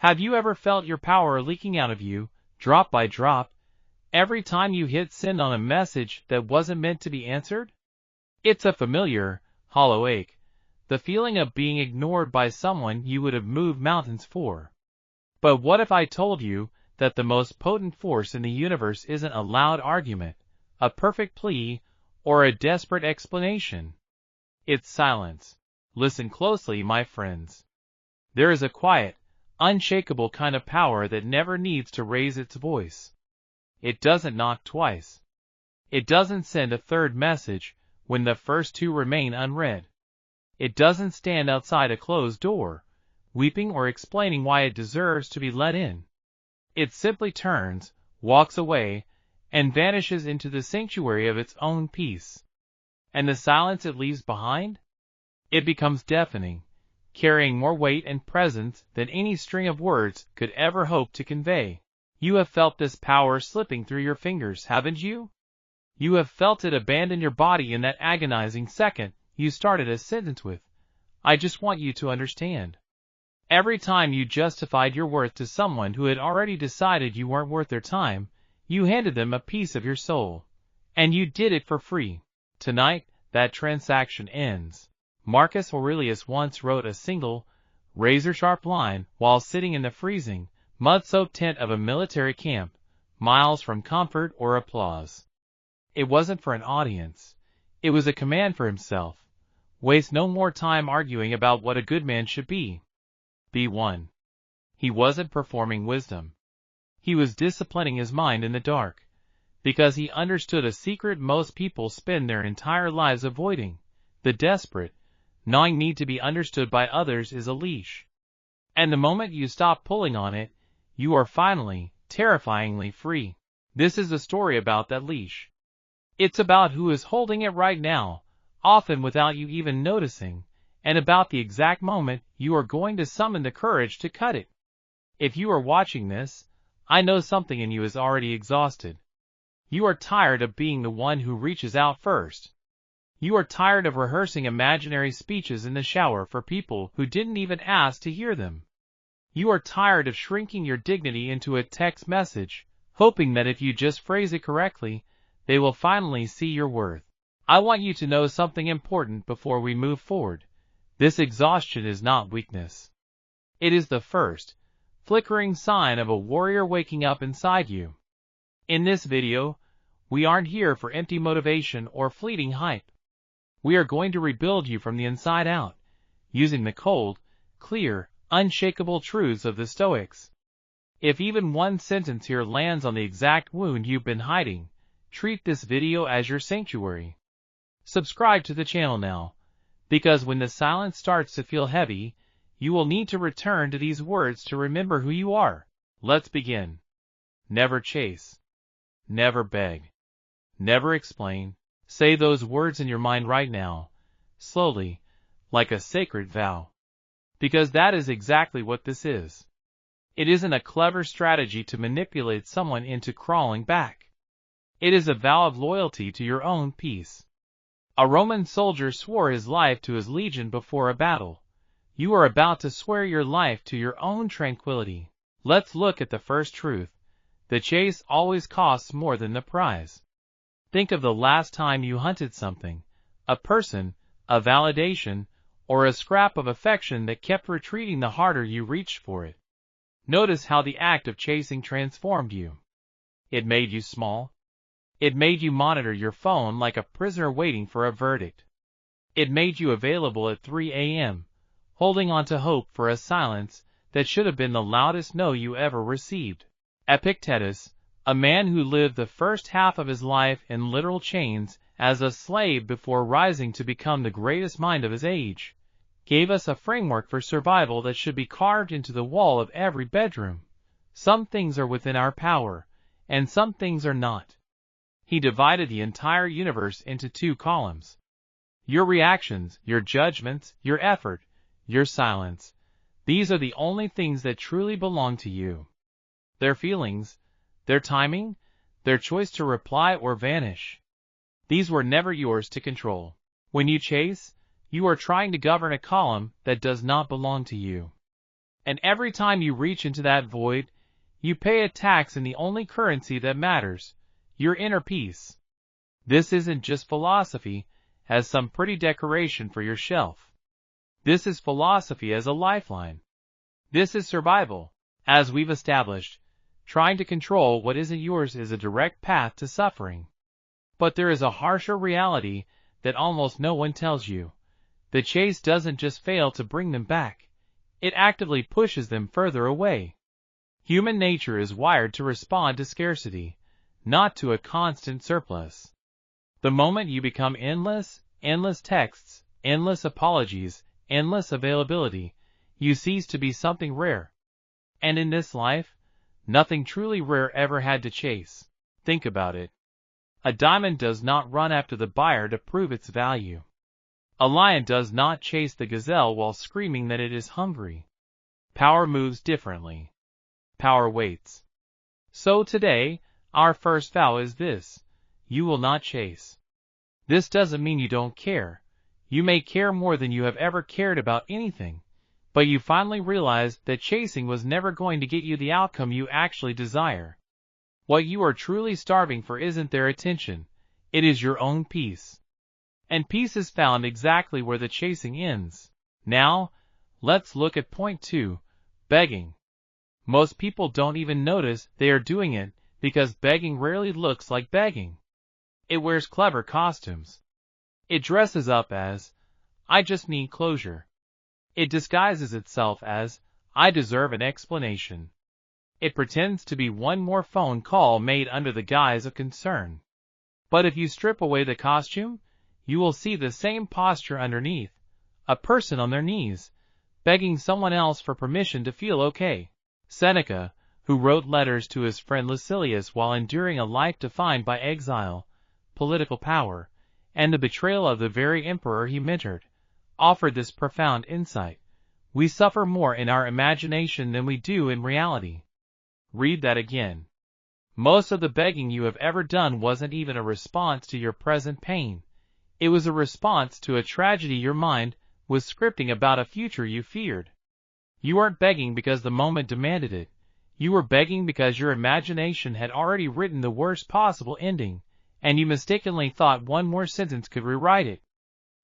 Have you ever felt your power leaking out of you, drop by drop, every time you hit send on a message that wasn't meant to be answered? It's a familiar, hollow ache, the feeling of being ignored by someone you would have moved mountains for. But what if I told you that the most potent force in the universe isn't a loud argument, a perfect plea, or a desperate explanation? It's silence. Listen closely, my friends. There is a quiet, unshakable kind of power that never needs to raise its voice. It doesn't knock twice. It doesn't send a third message when the first two remain unread. It doesn't stand outside a closed door, weeping or explaining why it deserves to be let in. It simply turns, walks away, and vanishes into the sanctuary of its own peace. And the silence it leaves behind? It becomes deafening, carrying more weight and presence than any string of words could ever hope to convey. You have felt this power slipping through your fingers, haven't you? You have felt it abandon your body in that agonizing second you started a sentence with, "I just want you to understand." Every time you justified your worth to someone who had already decided you weren't worth their time, you handed them a piece of your soul. And you did it for free. Tonight, that transaction ends. Marcus Aurelius once wrote a single, razor-sharp line while sitting in the freezing, mud-soaked tent of a military camp, miles from comfort or applause. It wasn't for an audience. It was a command for himself. Waste no more time arguing about what a good man should be. Be one. He wasn't performing wisdom. He was disciplining his mind in the dark, because he understood a secret most people spend their entire lives avoiding. The desperate, gnawing need to be understood by others is a leash. And the moment you stop pulling on it, you are finally, terrifyingly free. This is a story about that leash. It's about who is holding it right now, often without you even noticing, and about the exact moment you are going to summon the courage to cut it. If you are watching this, I know something in you is already exhausted. You are tired of being the one who reaches out first. You are tired of rehearsing imaginary speeches in the shower for people who didn't even ask to hear them. You are tired of shrinking your dignity into a text message, hoping that if you just phrase it correctly, they will finally see your worth. I want you to know something important before we move forward. This exhaustion is not weakness. It is the first, flickering sign of a warrior waking up inside you. In this video, we aren't here for empty motivation or fleeting hype. We are going to rebuild you from the inside out, using the cold, clear, unshakable truths of the Stoics. If even one sentence here lands on the exact wound you've been hiding, treat this video as your sanctuary. Subscribe to the channel now, because when the silence starts to feel heavy, you will need to return to these words to remember who you are. Let's begin. Never chase. Never beg. Never explain. Say those words in your mind right now, slowly, like a sacred vow. Because that is exactly what this is. It isn't a clever strategy to manipulate someone into crawling back. It is a vow of loyalty to your own peace. A Roman soldier swore his life to his legion before a battle. You are about to swear your life to your own tranquility. Let's look at the first truth. The chase always costs more than the prize. Think of the last time you hunted something, a person, a validation, or a scrap of affection that kept retreating the harder you reached for it. Notice how the act of chasing transformed you. It made you small. It made you monitor your phone like a prisoner waiting for a verdict. It made you available at 3 a.m., holding on to hope for a silence that should have been the loudest no you ever received. Epictetus, a man who lived the first half of his life in literal chains as a slave before rising to become the greatest mind of his age, gave us a framework for survival that should be carved into the wall of every bedroom. Some things are within our power, and some things are not. He divided the entire universe into two columns. Your reactions, your judgments, your effort, your silence. These are the only things that truly belong to you. Their feelings, their timing, their choice to reply or vanish. These were never yours to control. When you chase, you are trying to govern a column that does not belong to you. And every time you reach into that void, you pay a tax in the only currency that matters, your inner peace. This isn't just philosophy as some pretty decoration for your shelf. This is philosophy as a lifeline. This is survival. As we've established, trying to control what isn't yours is a direct path to suffering. But there is a harsher reality that almost no one tells you. The chase doesn't just fail to bring them back. It actively pushes them further away. Human nature is wired to respond to scarcity, not to a constant surplus. The moment you become endless texts, endless apologies, endless availability, you cease to be something rare. And in this life, nothing truly rare ever had to chase. Think about it. A diamond does not run after the buyer to prove its value. A lion does not chase the gazelle while screaming that it is hungry. Power moves differently. Power waits. So today, our first vow is this: you will not chase. This doesn't mean you don't care. You may care more than you have ever cared about anything, but you finally realize that chasing was never going to get you the outcome you actually desire. What you are truly starving for isn't their attention, it is your own peace. And peace is found exactly where the chasing ends. Now, let's look at point 2, begging. Most people don't even notice they are doing it because begging rarely looks like begging. It wears clever costumes. It dresses up as, "I just need closure." It disguises itself as, "I deserve an explanation." It pretends to be one more phone call made under the guise of concern. But if you strip away the costume, you will see the same posture underneath, a person on their knees, begging someone else for permission to feel okay. Seneca, who wrote letters to his friend Lucilius while enduring a life defined by exile, political power, and the betrayal of the very emperor he mentored, offered this profound insight: we suffer more in our imagination than we do in reality. Read that again. Most of the begging you have ever done wasn't even a response to your present pain. It was a response to a tragedy your mind was scripting about a future you feared. You weren't begging because the moment demanded it. You were begging because your imagination had already written the worst possible ending, and you mistakenly thought one more sentence could rewrite it.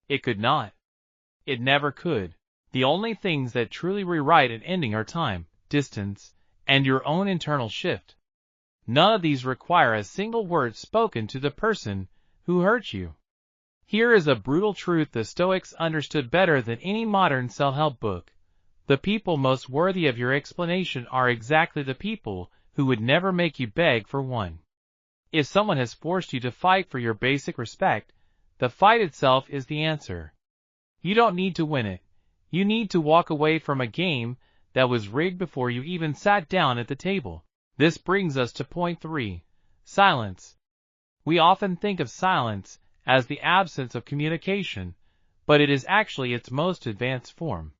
It could not. It never could. The only things that truly rewrite an ending are time, distance, and your own internal shift. None of these require a single word spoken to the person who hurt you. Here is a brutal truth the Stoics understood better than any modern self-help book. The people most worthy of your explanation are exactly the people who would never make you beg for one. If someone has forced you to fight for your basic respect, the fight itself is the answer. You don't need to win it. You need to walk away from a game that was rigged before you even sat down at the table. This brings us to point 3, silence. We often think of silence as the absence of communication, but it is actually its most advanced form.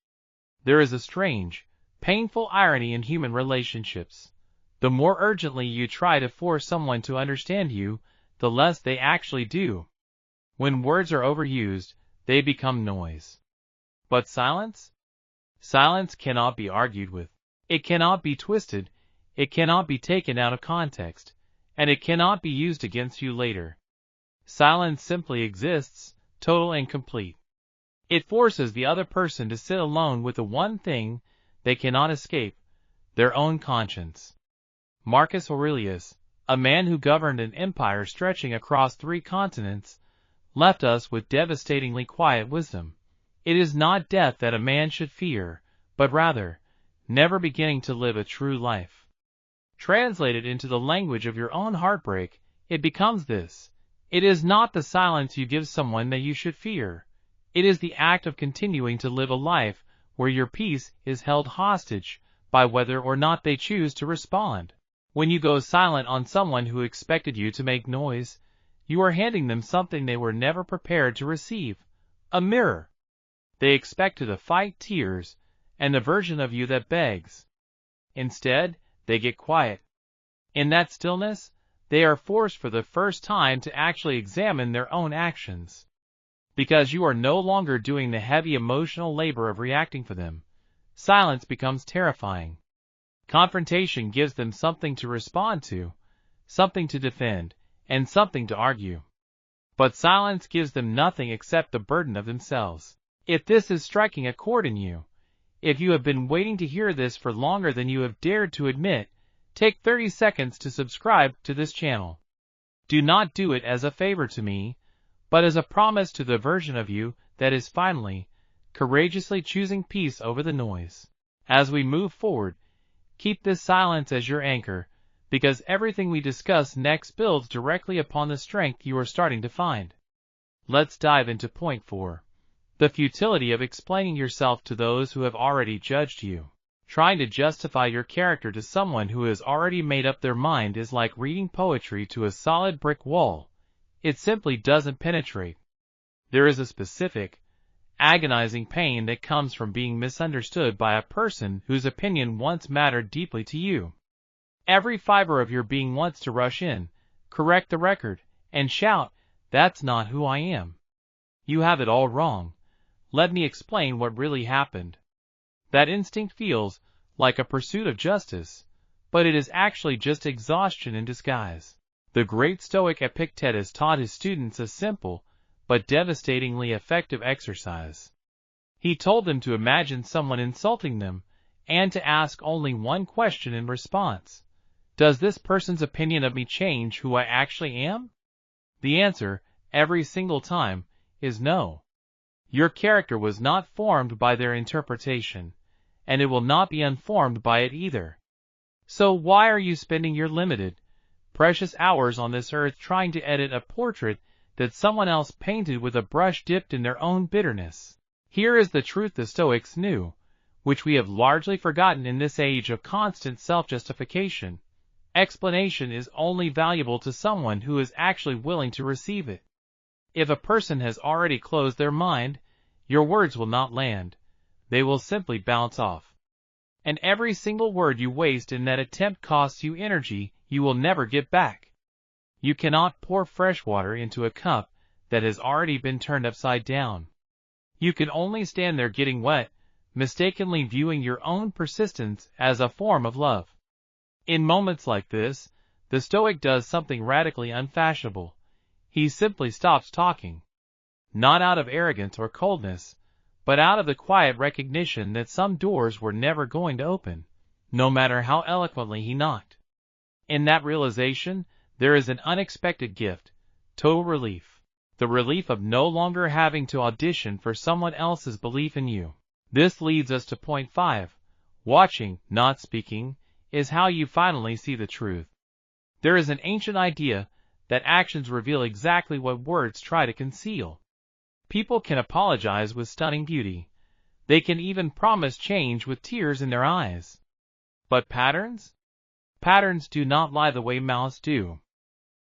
There is a strange, painful irony in human relationships. The more urgently you try to force someone to understand you, the less they actually do. When words are overused, they become noise. But silence? Silence cannot be argued with. It cannot be twisted, it cannot be taken out of context, and it cannot be used against you later. Silence simply exists, total and complete. It forces the other person to sit alone with the one thing they cannot escape, their own conscience. Marcus Aurelius, a man who governed an empire stretching across 3 continents, left us with devastatingly quiet wisdom. It is not death that a man should fear, but rather, never beginning to live a true life. Translated into the language of your own heartbreak, it becomes this: it is not the silence you give someone that you should fear. It is the act of continuing to live a life where your peace is held hostage by whether or not they choose to respond. When you go silent on someone who expected you to make noise, you are handing them something they were never prepared to receive: a mirror. They expected to fight tears and the version of you that begs. Instead, they get quiet. In that stillness, they are forced for the first time to actually examine their own actions. Because you are no longer doing the heavy emotional labor of reacting for them, silence becomes terrifying. Confrontation gives them something to respond to, something to defend, and something to argue. But silence gives them nothing except the burden of themselves. If this is striking a chord in you, if you have been waiting to hear this for longer than you have dared to admit, take 30 seconds to subscribe to this channel. Do not do it as a favor to me, but as a promise to the version of you that is finally, courageously choosing peace over the noise. As we move forward, keep this silence as your anchor, because everything we discuss next builds directly upon the strength you are starting to find. Let's dive into point 4. The futility of explaining yourself to those who have already judged you. Trying to justify your character to someone who has already made up their mind is like reading poetry to a solid brick wall. It simply doesn't penetrate. There is a specific, agonizing pain that comes from being misunderstood by a person whose opinion once mattered deeply to you. Every fiber of your being wants to rush in, correct the record, and shout, "That's not who I am. You have it all wrong. Let me explain what really happened." That instinct feels like a pursuit of justice, but it is actually just exhaustion in disguise. The great Stoic Epictetus taught his students a simple, but devastatingly effective exercise. He told them to imagine someone insulting them, and to ask only one question in response. Does this person's opinion of me change who I actually am? The answer, every single time, is no. Your character was not formed by their interpretation, and it will not be unformed by it either. So why are you spending your limited, precious hours on this earth trying to edit a portrait that someone else painted with a brush dipped in their own bitterness? Here is the truth the Stoics knew, which we have largely forgotten in this age of constant self-justification. Explanation is only valuable to someone who is actually willing to receive it. If a person has already closed their mind, your words will not land. They will simply bounce off. And every single word you waste in that attempt costs you energy you will never get back. You cannot pour fresh water into a cup that has already been turned upside down. You can only stand there getting wet, mistakenly viewing your own persistence as a form of love. In moments like this, the Stoic does something radically unfashionable. He simply stops talking. Not out of arrogance or coldness, but out of the quiet recognition that some doors were never going to open, no matter how eloquently he knocked. In that realization, there is an unexpected gift, total relief. The relief of no longer having to audition for someone else's belief in you. This leads us to point 5. Watching, not speaking, is how you finally see the truth. There is an ancient idea that actions reveal exactly what words try to conceal. People can apologize with stunning beauty. They can even promise change with tears in their eyes. But patterns? Patterns do not lie the way mouths do.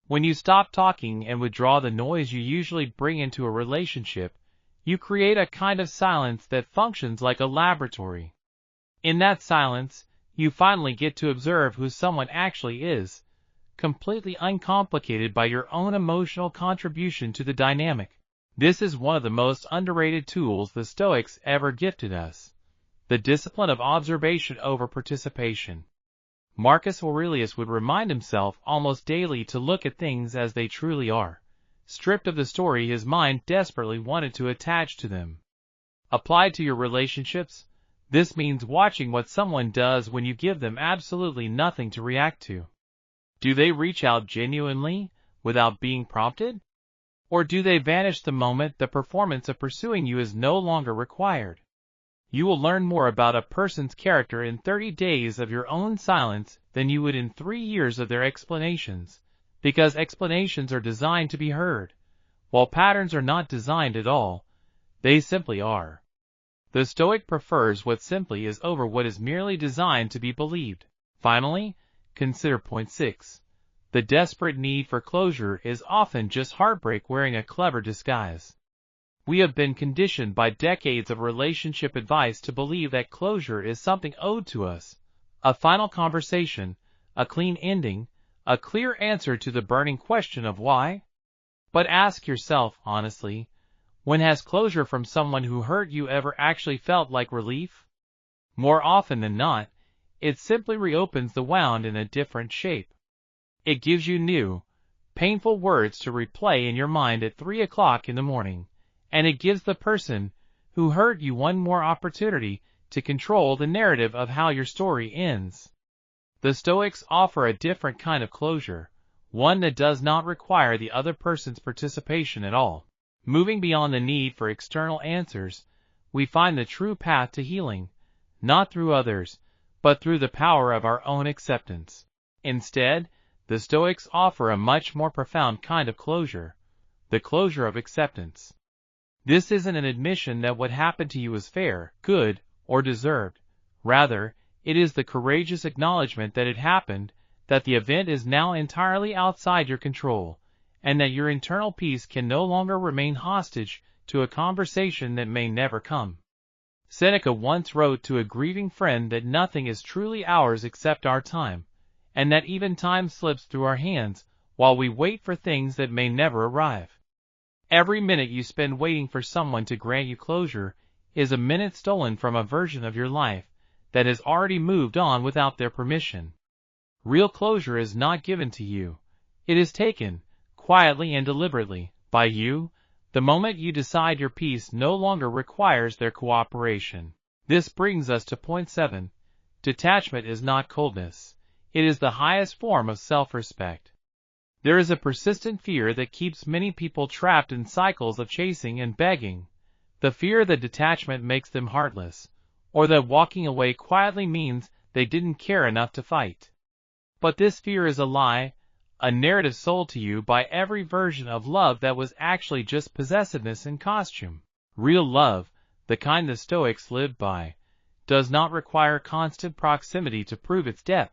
When you stop talking and withdraw the noise you usually bring into a relationship, you create a kind of silence that functions like a laboratory. In that silence, you finally get to observe who someone actually is, completely uncomplicated by your own emotional contribution to the dynamic. This is one of the most underrated tools the Stoics ever gifted us, the discipline of observation over participation. Marcus Aurelius would remind himself almost daily to look at things as they truly are, stripped of the story his mind desperately wanted to attach to them. Applied to your relationships, this means watching what someone does when you give them absolutely nothing to react to. Do they reach out genuinely, without being prompted? Or do they vanish the moment the performance of pursuing you is no longer required? You will learn more about a person's character in 30 days of your own silence than you would in 3 years of their explanations, because explanations are designed to be heard, while patterns are not designed at all. They simply are. The Stoic prefers what simply is over what is merely designed to be believed. Finally, consider point 6. The desperate need for closure is often just heartbreak wearing a clever disguise. We have been conditioned by decades of relationship advice to believe that closure is something owed to us, a final conversation, a clean ending, a clear answer to the burning question of why. But ask yourself honestly, when has closure from someone who hurt you ever actually felt like relief? More often than not, it simply reopens the wound in a different shape. It gives you new, painful words to replay in your mind at 3 o'clock in the morning, and it gives the person who hurt you one more opportunity to control the narrative of how your story ends. The Stoics offer a different kind of closure, one that does not require the other person's participation at all. Moving beyond the need for external answers, we find the true path to healing, not through others, but through the power of our own acceptance. Instead, the Stoics offer a much more profound kind of closure, the closure of acceptance. This isn't an admission that what happened to you is fair, good, or deserved. Rather, it is the courageous acknowledgement that it happened, that the event is now entirely outside your control, and that your internal peace can no longer remain hostage to a conversation that may never come. Seneca once wrote to a grieving friend that nothing is truly ours except our time, and that even time slips through our hands while we wait for things that may never arrive. Every minute you spend waiting for someone to grant you closure is a minute stolen from a version of your life that has already moved on without their permission. Real closure is not given to you. It is taken, quietly and deliberately, by you, the moment you decide your peace no longer requires their cooperation. This brings us to point 7. Detachment is not coldness. It is the highest form of self-respect. There is a persistent fear that keeps many people trapped in cycles of chasing and begging. The fear that detachment makes them heartless, or that walking away quietly means they didn't care enough to fight. But this fear is a lie, a narrative sold to you by every version of love that was actually just possessiveness in costume. Real love, the kind the Stoics lived by, does not require constant proximity to prove its depth.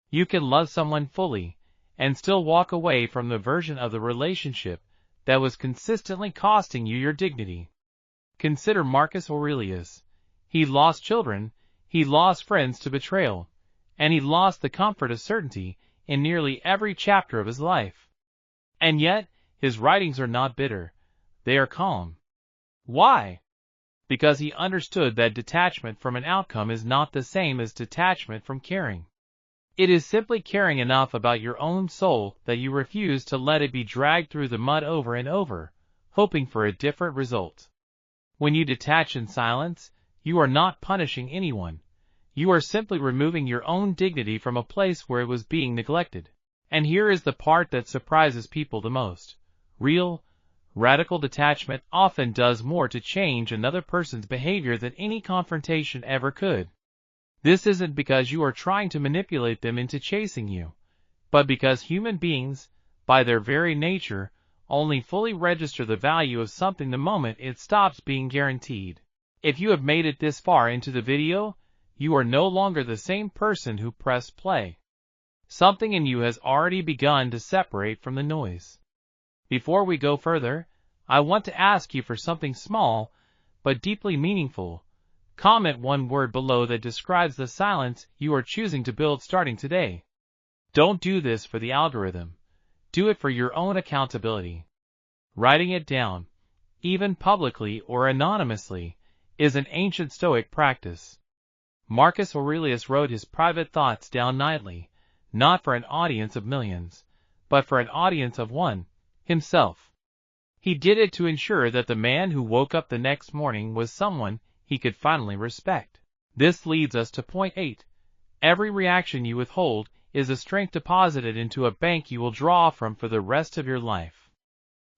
You can love someone fully, and still walk away from the version of the relationship that was consistently costing you your dignity. Consider Marcus Aurelius. He lost children, he lost friends to betrayal, and he lost the comfort of certainty in nearly every chapter of his life. And yet, his writings are not bitter, they are calm. Why? Because he understood that detachment from an outcome is not the same as detachment from caring. It is simply caring enough about your own soul that you refuse to let it be dragged through the mud over and over, hoping for a different result. When you detach in silence, you are not punishing anyone. You are simply removing your own dignity from a place where it was being neglected. And here is the part that surprises people the most. Real, radical detachment often does more to change another person's behavior than any confrontation ever could. This isn't because you are trying to manipulate them into chasing you, but because human beings, by their very nature, only fully register the value of something the moment it stops being guaranteed. If you have made it this far into the video, you are no longer the same person who pressed play. Something in you has already begun to separate from the noise. Before we go further, I want to ask you for something small, but deeply meaningful. Comment one word below that describes the silence you are choosing to build starting today. Don't do this for the algorithm. Do it for your own accountability. Writing it down, even publicly or anonymously, is an ancient Stoic practice. Marcus Aurelius wrote his private thoughts down nightly, not for an audience of millions, but for an audience of one, himself. He did it to ensure that the man who woke up the next morning was someone he could finally respect. This leads us to point 8. Every reaction you withhold is a strength deposited into a bank you will draw from for the rest of your life.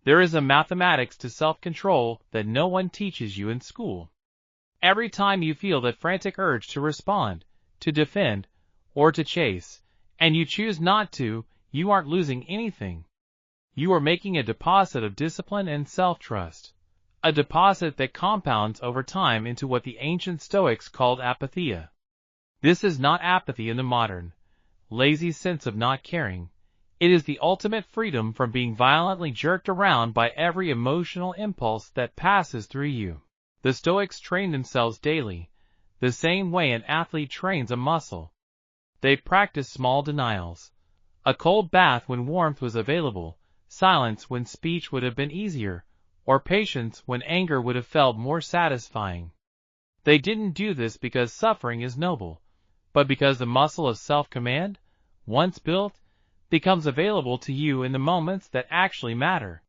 There is a mathematics to self-control that no one teaches you in school. Every time you feel that frantic urge to respond, to defend, or to chase, and you choose not to, you aren't losing anything. You are making a deposit of discipline and self-trust. A deposit that compounds over time into what the ancient Stoics called apatheia. This is not apathy in the modern, lazy sense of not caring. It is the ultimate freedom from being violently jerked around by every emotional impulse that passes through you. The Stoics trained themselves daily, the same way an athlete trains a muscle. They practiced small denials. A cold bath when warmth was available, silence when speech would have been easier, or patience when anger would have felt more satisfying. They didn't do this because suffering is noble, but because the muscle of self-command, once built, becomes available to you in the moments that actually matter.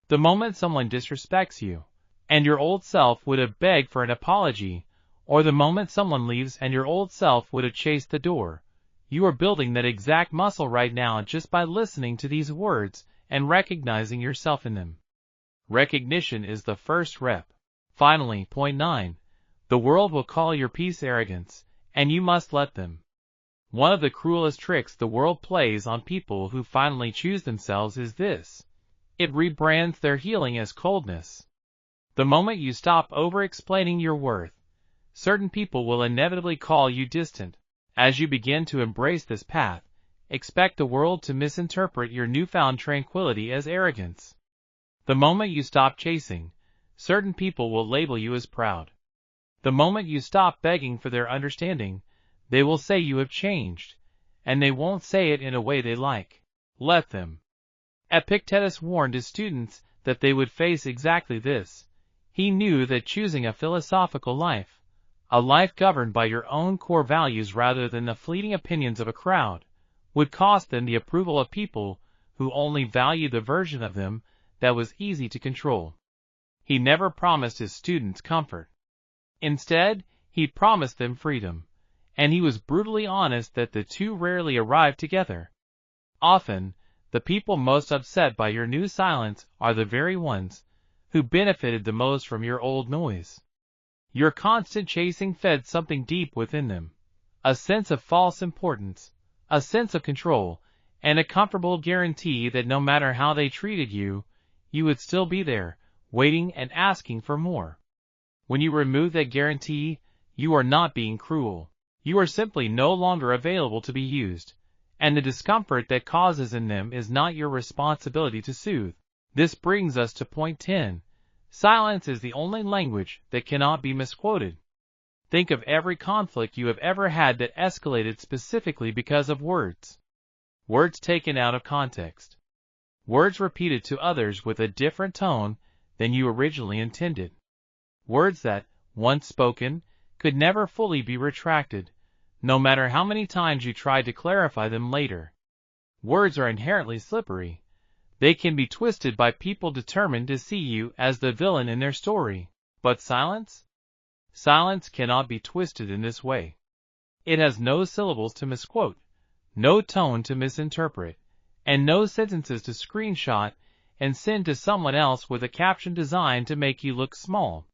The moment someone disrespects you, and your old self would have begged for an apology, or the moment someone leaves and your old self would have chased the door, you are building that exact muscle right now just by listening to these words and recognizing yourself in them. Recognition is the first rep. Finally, point 9. The world will call your peace arrogance, and you must let them. One of the cruelest tricks the world plays on people who finally choose themselves is this. It rebrands their healing as coldness. The moment you stop over-explaining your worth, certain people will inevitably call you distant. As you begin to embrace this path, expect the world to misinterpret your newfound tranquility as arrogance. The moment you stop chasing, certain people will label you as proud. The moment you stop begging for their understanding, they will say you have changed, and they won't say it in a way they like. Let them. Epictetus warned his students that they would face exactly this. He knew that choosing a philosophical life, a life governed by your own core values rather than the fleeting opinions of a crowd, would cost them the approval of people who only valued the version of them that was easy to control. He never promised his students comfort. Instead, he promised them freedom, and he was brutally honest that the two rarely arrived together. Often, the people most upset by your new silence are the very ones who benefited the most from your old noise. Your constant chasing fed something deep within them, a sense of false importance, a sense of control, and a comfortable guarantee that no matter how they treated you, you would still be there, waiting and asking for more. When you remove that guarantee, you are not being cruel. You are simply no longer available to be used, and the discomfort that causes in them is not your responsibility to soothe. This brings us to point 10. Silence is the only language that cannot be misquoted. Think of every conflict you have ever had that escalated specifically because of words. Words taken out of context. Words repeated to others with a different tone than you originally intended. Words that, once spoken, could never fully be retracted, no matter how many times you tried to clarify them later. Words are inherently slippery. They can be twisted by people determined to see you as the villain in their story. But silence? Silence cannot be twisted in this way. It has no syllables to misquote, no tone to misinterpret, and no sentences to screenshot and send to someone else with a caption designed to make you look small.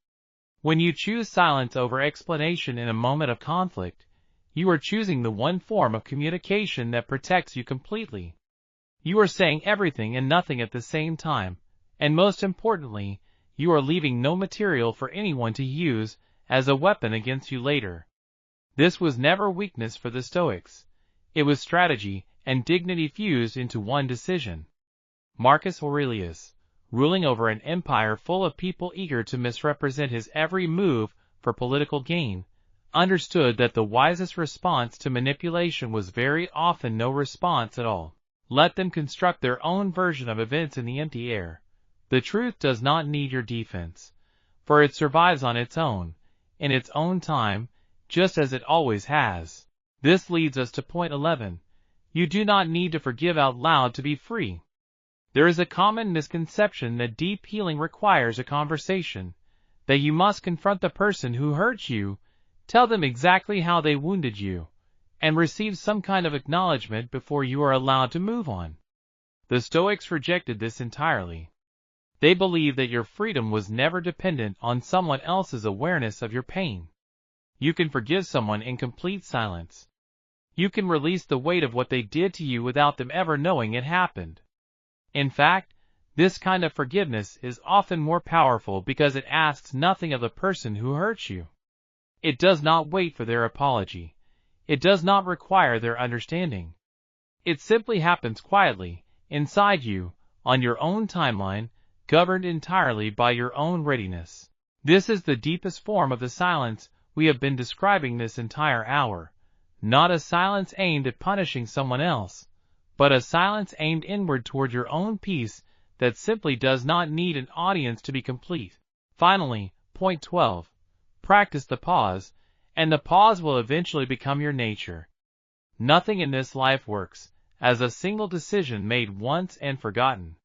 When you choose silence over explanation in a moment of conflict, you are choosing the one form of communication that protects you completely. You are saying everything and nothing at the same time, and most importantly, you are leaving no material for anyone to use as a weapon against you later. This was never weakness for the Stoics. It was strategy and dignity fused into one decision. Marcus Aurelius, ruling over an empire full of people eager to misrepresent his every move for political gain, understood that the wisest response to manipulation was very often no response at all. Let them construct their own version of events in the empty air. The truth does not need your defense, for it survives on its own, in its own time, just as it always has. This leads us to point 11. You do not need to forgive out loud to be free. There is a common misconception that deep healing requires a conversation, that you must confront the person who hurt you, tell them exactly how they wounded you, and receive some kind of acknowledgement before you are allowed to move on. The Stoics rejected this entirely. They believed that your freedom was never dependent on someone else's awareness of your pain. You can forgive someone in complete silence. You can release the weight of what they did to you without them ever knowing it happened. In fact, this kind of forgiveness is often more powerful because it asks nothing of the person who hurts you. It does not wait for their apology. It does not require their understanding. It simply happens quietly, inside you, on your own timeline, governed entirely by your own readiness. This is the deepest form of the silence we have been describing this entire hour, not a silence aimed at punishing someone else, but a silence aimed inward toward your own peace that simply does not need an audience to be complete. Finally, point 12. practice the pause, and the pause will eventually become your nature. Nothing in this life works as a single decision made once and forgotten.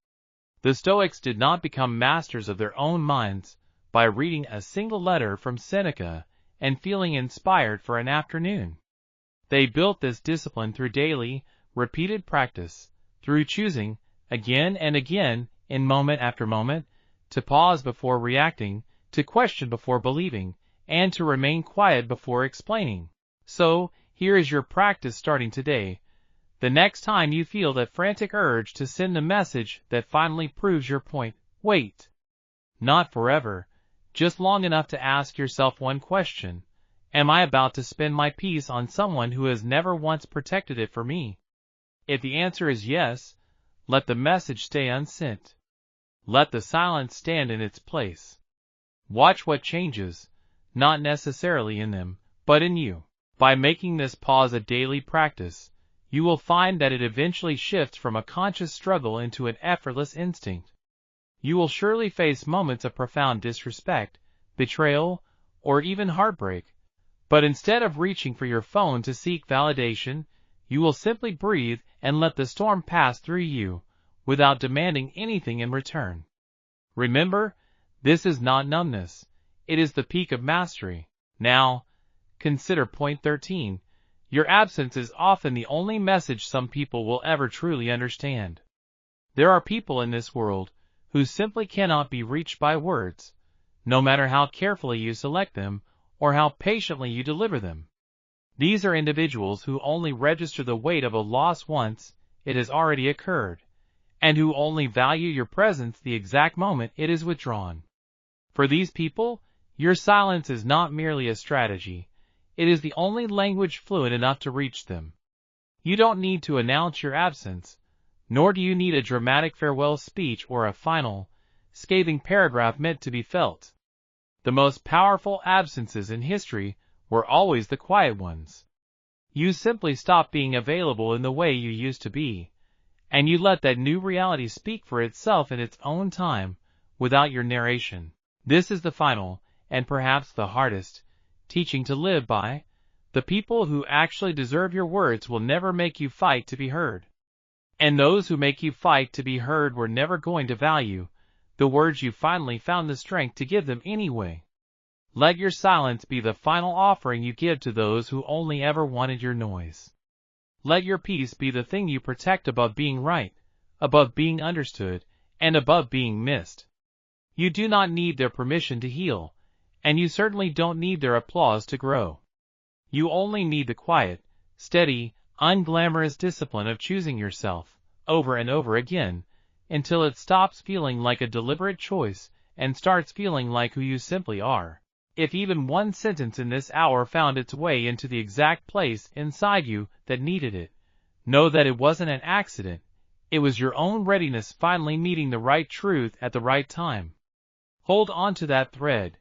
The Stoics did not become masters of their own minds by reading a single letter from Seneca and feeling inspired for an afternoon. They built this discipline through daily, repeated practice, through choosing, again and again, in moment after moment, to pause before reacting, to question before believing, and to remain quiet before explaining. So, here is your practice starting today. The next time you feel that frantic urge to send a message that finally proves your point, wait. Not forever, just long enough to ask yourself one question. Am I about to spend my peace on someone who has never once protected it for me? If the answer is yes, let the message stay unsent. Let the silence stand in its place. Watch what changes, not necessarily in them, but in you. By making this pause a daily practice, you will find that it eventually shifts from a conscious struggle into an effortless instinct. You will surely face moments of profound disrespect, betrayal, or even heartbreak. But instead of reaching for your phone to seek validation, you will simply breathe and let the storm pass through you, without demanding anything in return. Remember, this is not numbness. It is the peak of mastery. Now, consider point 13. Your absence is often the only message some people will ever truly understand. There are people in this world who simply cannot be reached by words, no matter how carefully you select them or how patiently you deliver them. These are individuals who only register the weight of a loss once it has already occurred, and who only value your presence the exact moment it is withdrawn. For these people, your silence is not merely a strategy. It is the only language fluent enough to reach them. You don't need to announce your absence, nor do you need a dramatic farewell speech or a final, scathing paragraph meant to be felt. The most powerful absences in history were always the quiet ones. You simply stop being available in the way you used to be, and you let that new reality speak for itself in its own time, without your narration. This is the final, and perhaps the hardest, teaching to live by. The people who actually deserve your words will never make you fight to be heard. And those who make you fight to be heard were never going to value the words you finally found the strength to give them anyway. Let your silence be the final offering you give to those who only ever wanted your noise. Let your peace be the thing you protect above being right, above being understood, and above being missed. You do not need their permission to heal, and you certainly don't need their applause to grow. You only need the quiet, steady, unglamorous discipline of choosing yourself, over and over again, until it stops feeling like a deliberate choice and starts feeling like who you simply are. If even one sentence in this hour found its way into the exact place inside you that needed it, know that it wasn't an accident. It was your own readiness finally meeting the right truth at the right time. Hold on to that thread,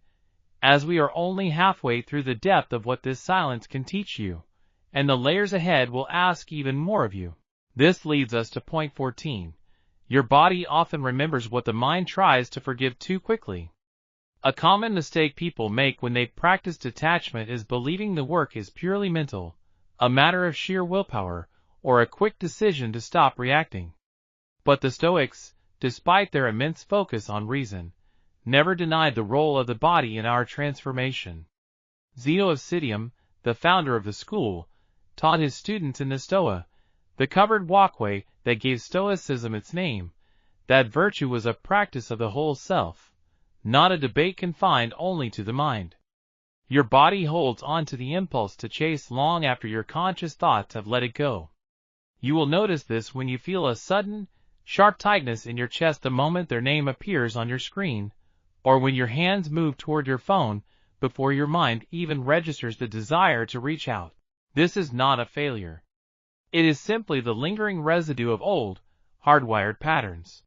as we are only halfway through the depth of what this silence can teach you, and the layers ahead will ask even more of you. This leads us to point 14. Your body often remembers what the mind tries to forgive too quickly. A common mistake people make when they practice detachment is believing the work is purely mental, a matter of sheer willpower, or a quick decision to stop reacting. But the Stoics, despite their immense focus on reason, never denied the role of the body in our transformation. Zeno of Citium, the founder of the school, taught his students in the Stoa, the covered walkway that gave Stoicism its name, that virtue was a practice of the whole self, not a debate confined only to the mind. Your body holds on to the impulse to chase long after your conscious thoughts have let it go. You will notice this when you feel a sudden, sharp tightness in your chest the moment their name appears on your screen, or when your hands move toward your phone before your mind even registers the desire to reach out. This is not a failure. It is simply the lingering residue of old, hardwired patterns.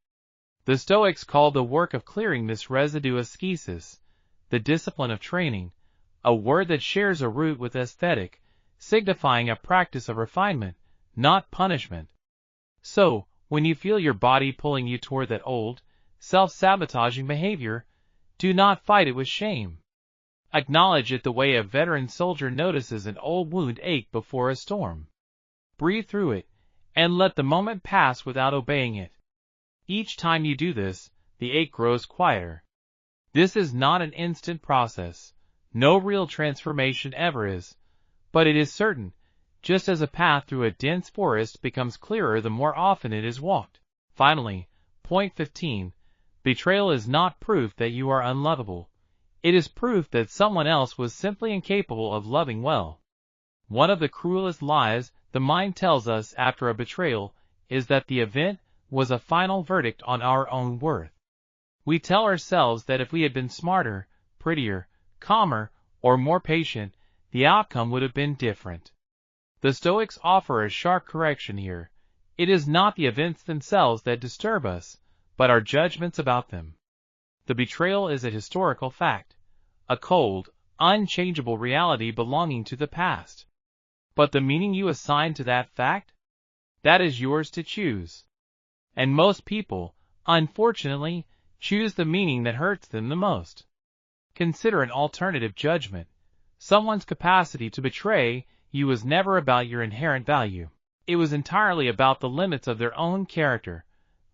The Stoics called the work of clearing this residue ascesis, the discipline of training, a word that shares a root with aesthetic, signifying a practice of refinement, not punishment. So, when you feel your body pulling you toward that old, self-sabotaging behavior, do not fight it with shame. Acknowledge it the way a veteran soldier notices an old wound ache before a storm. Breathe through it, and let the moment pass without obeying it. Each time you do this, the ache grows quieter. This is not an instant process. No real transformation ever is. But it is certain, just as a path through a dense forest becomes clearer the more often it is walked. Finally, point 15. Betrayal is not proof that you are unlovable. It is proof that someone else was simply incapable of loving well. One of the cruelest lies the mind tells us after a betrayal is that the event was a final verdict on our own worth. We tell ourselves that if we had been smarter, prettier, calmer, or more patient, the outcome would have been different. The Stoics offer a sharp correction here. It is not the events themselves that disturb us, but our judgments about them. The betrayal is a historical fact, a cold, unchangeable reality belonging to the past. But the meaning you assign to that fact? That is yours to choose. And most people, unfortunately, choose the meaning that hurts them the most. Consider an alternative judgment. Someone's capacity to betray you was never about your inherent value. It was entirely about the limits of their own character,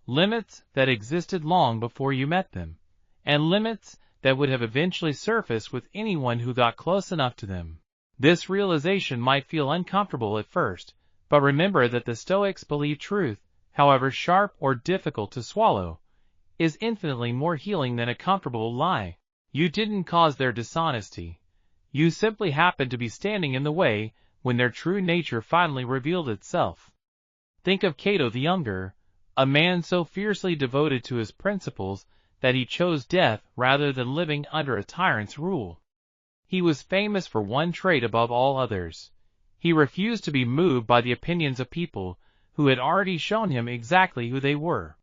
limits that existed long before you met them, and limits that would have eventually surfaced with anyone who got close enough to them. This realization might feel uncomfortable at first, but remember that the Stoics believe truth, however sharp or difficult to swallow, is infinitely more healing than a comfortable lie. You didn't cause their dishonesty. You simply happened to be standing in the way when their true nature finally revealed itself. Think of Cato the Younger, a man so fiercely devoted to his principles that he chose death rather than living under a tyrant's rule. He was famous for one trait above all others. He refused to be moved by the opinions of people who had already shown him exactly who they were.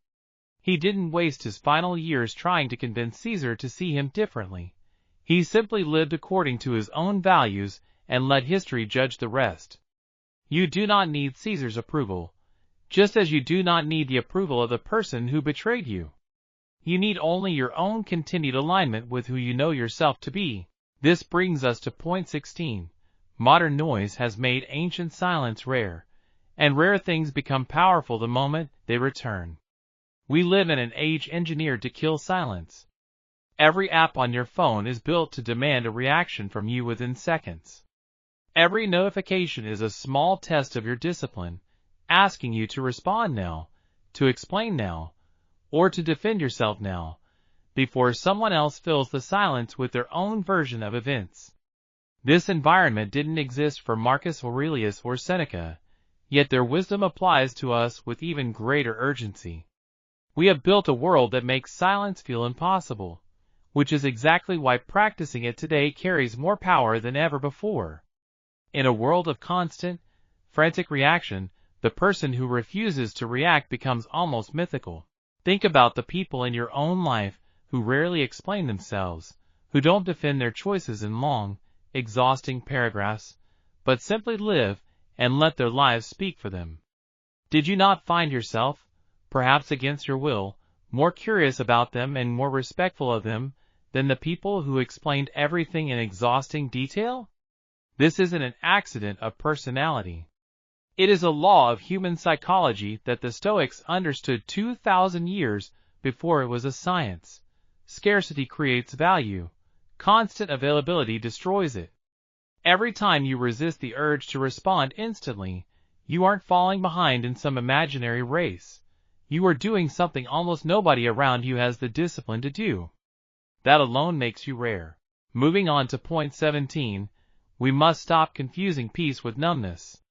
He didn't waste his final years trying to convince Caesar to see him differently. He simply lived according to his own values and let history judge the rest. You do not need Caesar's approval, just as you do not need the approval of the person who betrayed you. You need only your own continued alignment with who you know yourself to be. This brings us to point 16. Modern noise has made ancient silence rare, and rare things become powerful the moment they return. We live in an age engineered to kill silence. Every app on your phone is built to demand a reaction from you within seconds. Every notification is a small test of your discipline, asking you to respond now, to explain now, or to defend yourself now, before someone else fills the silence with their own version of events. This environment didn't exist for Marcus Aurelius or Seneca, yet their wisdom applies to us with even greater urgency. We have built a world that makes silence feel impossible, which is exactly why practicing it today carries more power than ever before. In a world of constant, frantic reaction, the person who refuses to react becomes almost mythical. Think about the people in your own life who rarely explain themselves, who don't defend their choices in long, exhausting paragraphs, but simply live and let their lives speak for them. Did you not find yourself, perhaps against your will, more curious about them and more respectful of them than the people who explained everything in exhausting detail? This isn't an accident of personality. It is a law of human psychology that the Stoics understood 2,000 years before it was a science. Scarcity creates value. Constant availability destroys it. Every time you resist the urge to respond instantly, you aren't falling behind in some imaginary race. You are doing something almost nobody around you has the discipline to do. That alone makes you rare. Moving on to point 17, we must stop confusing peace with numbness.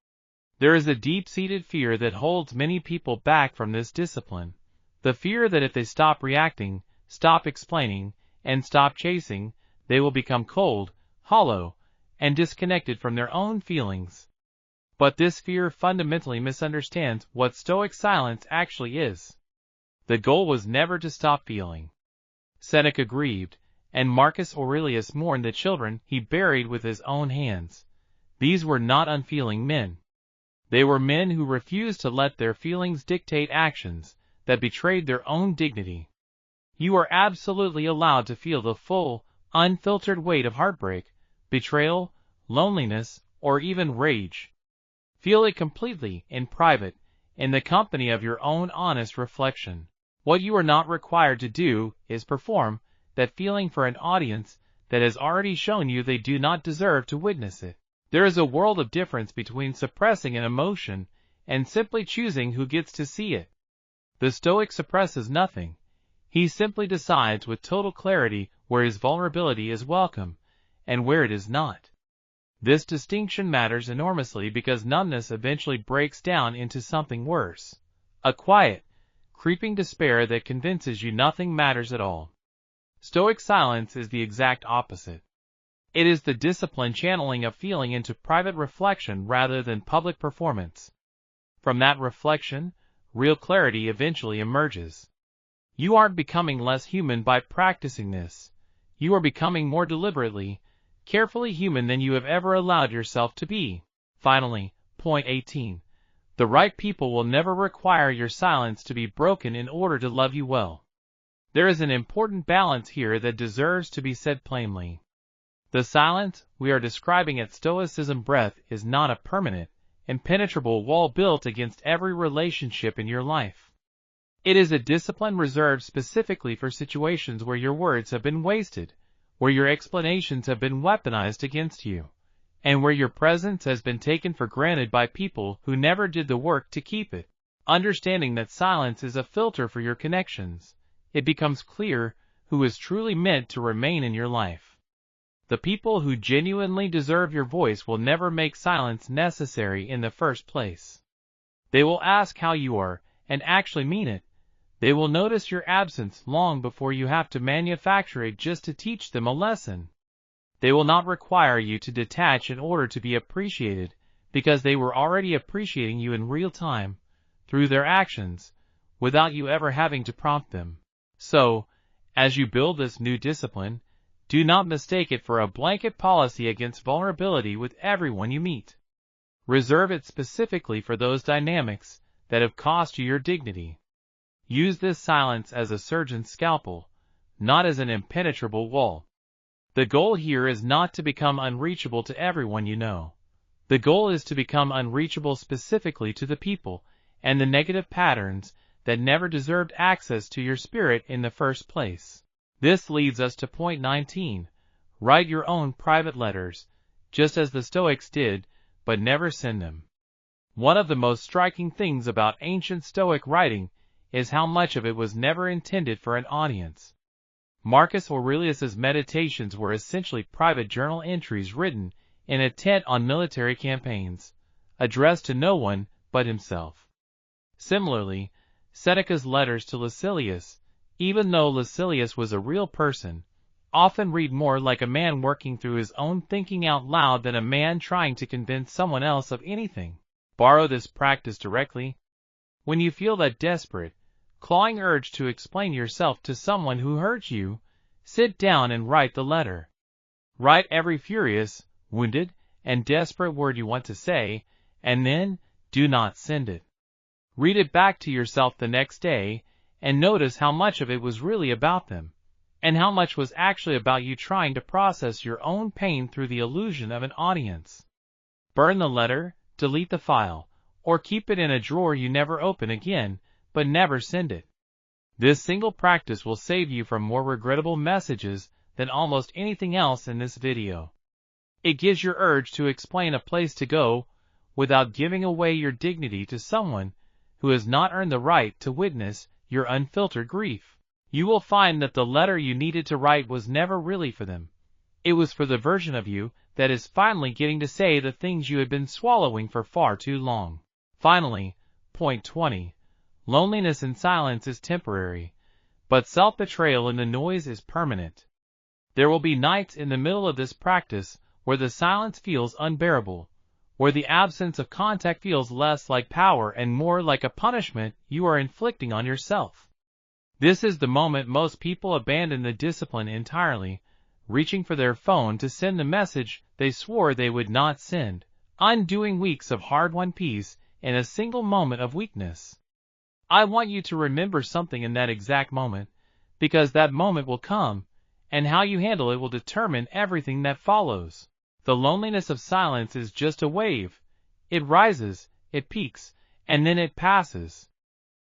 There is a deep-seated fear that holds many people back from this discipline. The fear that if they stop reacting, stop explaining, and stop chasing, they will become cold, hollow, and disconnected from their own feelings. But this fear fundamentally misunderstands what Stoic silence actually is. The goal was never to stop feeling. Seneca grieved, and Marcus Aurelius mourned the children he buried with his own hands. These were not unfeeling men. They were men who refused to let their feelings dictate actions that betrayed their own dignity. You are absolutely allowed to feel the full, unfiltered weight of heartbreak, betrayal, loneliness, or even rage. Feel it completely in private, in the company of your own honest reflection. What you are not required to do is perform that feeling for an audience that has already shown you they do not deserve to witness it. There is a world of difference between suppressing an emotion and simply choosing who gets to see it. The Stoic suppresses nothing. He simply decides with total clarity where his vulnerability is welcome and where it is not. This distinction matters enormously because numbness eventually breaks down into something worse, a quiet, creeping despair that convinces you nothing matters at all. Stoic silence is the exact opposite. It is the disciplined channeling of feeling into private reflection rather than public performance. From that reflection, real clarity eventually emerges. You aren't becoming less human by practicing this. You are becoming more deliberately, carefully human than you have ever allowed yourself to be. Finally, point 18. The right people will never require your silence to be broken in order to love you well. There is an important balance here that deserves to be said plainly. The silence we are describing at Stoicism breath is not a permanent, impenetrable wall built against every relationship in your life. It is a discipline reserved specifically for situations where your words have been wasted, where your explanations have been weaponized against you, and where your presence has been taken for granted by people who never did the work to keep it. Understanding that silence is a filter for your connections, it becomes clear who is truly meant to remain in your life. The people who genuinely deserve your voice will never make silence necessary in the first place. They will ask how you are, and actually mean it. They will notice your absence long before you have to manufacture it just to teach them a lesson. They will not require you to detach in order to be appreciated, because they were already appreciating you in real time, through their actions, without you ever having to prompt them. So, as you build this new discipline, do not mistake it for a blanket policy against vulnerability with everyone you meet. Reserve it specifically for those dynamics that have cost you your dignity. Use this silence as a surgeon's scalpel, not as an impenetrable wall. The goal here is not to become unreachable to everyone you know. The goal is to become unreachable specifically to the people and the negative patterns that never deserved access to your spirit in the first place. This leads us to point 19. Write your own private letters, just as the Stoics did, but never send them. One of the most striking things about ancient Stoic writing is how much of it was never intended for an audience. Marcus Aurelius's meditations were essentially private journal entries written in a tent on military campaigns, addressed to no one but himself. Similarly, Seneca's letters to Lucilius, even though Lucilius was a real person, often read more like a man working through his own thinking out loud than a man trying to convince someone else of anything. Borrow this practice directly. When you feel that desperate, clawing urge to explain yourself to someone who hurt you, sit down and write the letter. Write every furious, wounded, and desperate word you want to say, and then do not send it. Read it back to yourself the next day, and notice how much of it was really about them, and how much was actually about you trying to process your own pain through the illusion of an audience. Burn the letter, delete the file, or keep it in a drawer you never open again, but never send it. This single practice will save you from more regrettable messages than almost anything else in this video. It gives your urge to explain a place to go without giving away your dignity to someone who has not earned the right to witness your unfiltered grief. You will find that the letter you needed to write was never really for them. It was for the version of you that is finally getting to say the things you had been swallowing for far too long. Finally, point 20. Loneliness in silence is temporary, but self-betrayal in the noise is permanent. There will be nights in the middle of this practice where the silence feels unbearable, where the absence of contact feels less like power and more like a punishment you are inflicting on yourself. This is the moment most people abandon the discipline entirely, reaching for their phone to send the message they swore they would not send, undoing weeks of hard-won peace in a single moment of weakness. I want you to remember something in that exact moment, because that moment will come, and how you handle it will determine everything that follows. The loneliness of silence is just a wave. It rises, it peaks, and then it passes.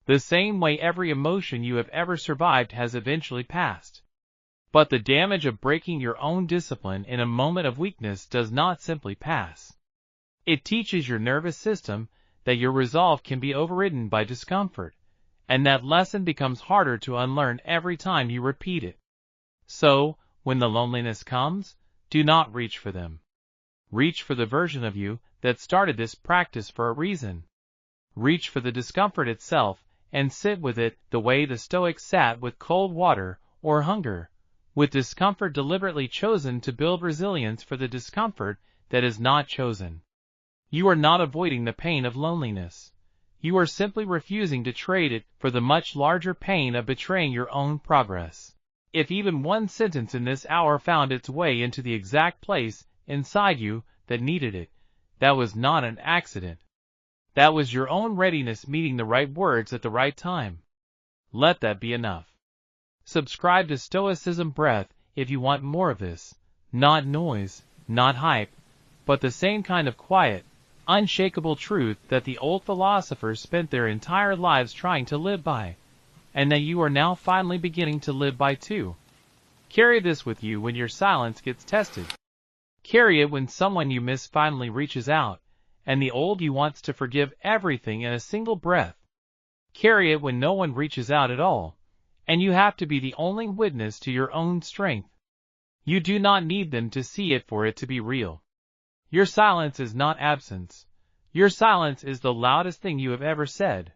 The same way every emotion you have ever survived has eventually passed. But the damage of breaking your own discipline in a moment of weakness does not simply pass. It teaches your nervous system that your resolve can be overridden by discomfort, and that lesson becomes harder to unlearn every time you repeat it. So, when the loneliness comes, do not reach for them. Reach for the version of you that started this practice for a reason. Reach for the discomfort itself and sit with it the way the Stoics sat with cold water or hunger, with discomfort deliberately chosen to build resilience for the discomfort that is not chosen. You are not avoiding the pain of loneliness. You are simply refusing to trade it for the much larger pain of betraying your own progress. If even one sentence in this hour found its way into the exact place inside you that needed it, that was not an accident. That was your own readiness meeting the right words at the right time. Let that be enough. Subscribe to Stoicism Breath if you want more of this. Not noise, not hype, but the same kind of quiet, unshakable truth that the old philosophers spent their entire lives trying to live by, and that you are now finally beginning to live by too. Carry this with you when your silence gets tested. Carry it when someone you miss finally reaches out, and the old you wants to forgive everything in a single breath. Carry it when no one reaches out at all, and you have to be the only witness to your own strength. You do not need them to see it for it to be real. Your silence is not absence. Your silence is the loudest thing you have ever said.